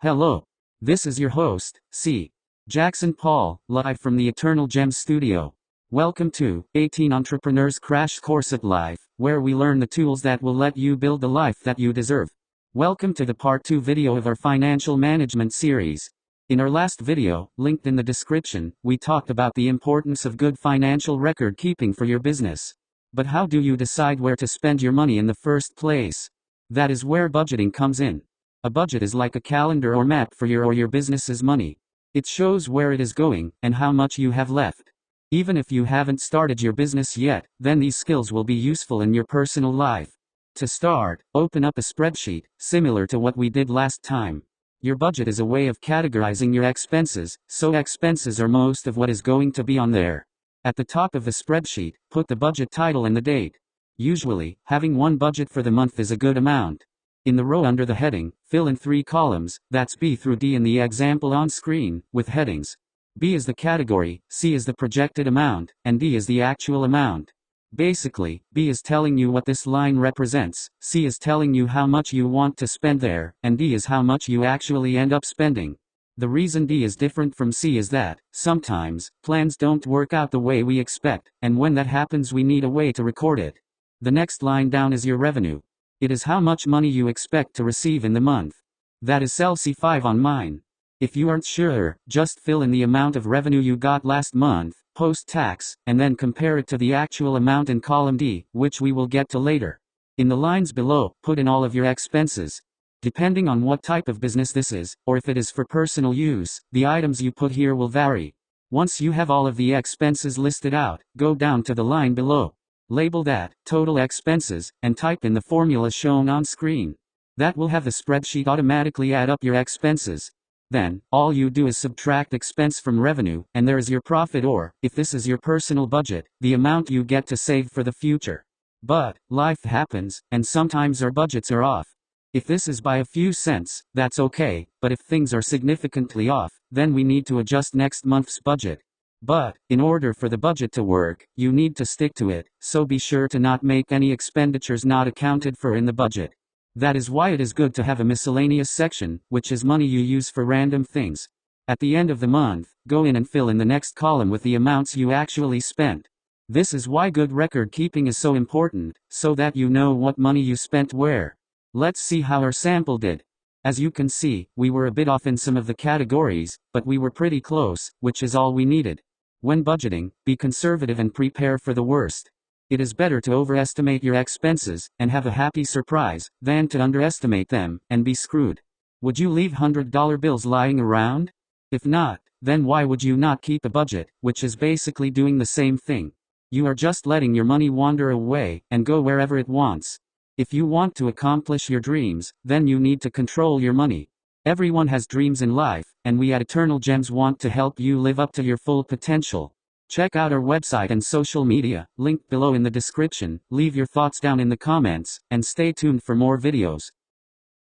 Hello. This is your host, C. Jackson Paul, live from the Eternal Gems studio. Welcome to 18 Entrepreneurs Crash Course at Life, where we learn the tools that will let you build the life that you deserve. Welcome to the part 2 video of our financial management series. In our last video, linked in the description, we talked about the importance of good financial record keeping for your business. But how do you decide where to spend your money in the first place? That is where budgeting comes in. A budget is like a calendar or map for your or your business's money. It shows where it is going and how much you have left. Even if you haven't started your business yet, then these skills will be useful in your personal life. To start, open up a spreadsheet, similar to what we did last time. Your budget is a way of categorizing your expenses, so expenses are most of what is going to be on there. At the top of the spreadsheet, put the budget title and the date. Usually, having one budget for the month is a good amount. In the row under the heading, fill in 3 columns, that's B through D in the example on screen, with headings. B is the category, C is the projected amount, and D is the actual amount. Basically, B is telling you what this line represents, C is telling you how much you want to spend there, and D is how much you actually end up spending. The reason D is different from C is that, sometimes, plans don't work out the way we expect, and when that happens we need a way to record it. The next line down is your revenue. It is how much money you expect to receive in the month. That is cell C5 on mine. If you aren't sure, just fill in the amount of revenue you got last month, post-tax, and then compare it to the actual amount in column D, which we will get to later. In the lines below, put in all of your expenses. Depending on what type of business this is, or if it is for personal use, the items you put here will vary. Once you have all of the expenses listed out, go down to the line below. Label that, total expenses, and type in the formula shown on screen. That will have the spreadsheet automatically add up your expenses. Then, all you do is subtract expense from revenue, and there is your profit or, if this is your personal budget, the amount you get to save for the future. But, life happens, and sometimes our budgets are off. If this is by a few cents, that's okay, but if things are significantly off, then we need to adjust next month's budget. But, in order for the budget to work, you need to stick to it, so be sure to not make any expenditures not accounted for in the budget. That is why it is good to have a miscellaneous section, which is money you use for random things. At the end of the month, go in and fill in the next column with the amounts you actually spent. This is why good record keeping is so important, so that you know what money you spent where. Let's see how our sample did. As you can see, we were a bit off in some of the categories, but we were pretty close, which is all we needed. When budgeting, be conservative and prepare for the worst. It is better to overestimate your expenses, and have a happy surprise, than to underestimate them, and be screwed. Would you leave $100 bills lying around? If not, then why would you not keep a budget, which is basically doing the same thing? You are just letting your money wander away, and go wherever it wants. If you want to accomplish your dreams, then you need to control your money. Everyone has dreams in life, and we at Eternal Gems want to help you live up to your full potential. Check out our website and social media, linked below in the description, leave your thoughts down in the comments, and stay tuned for more videos.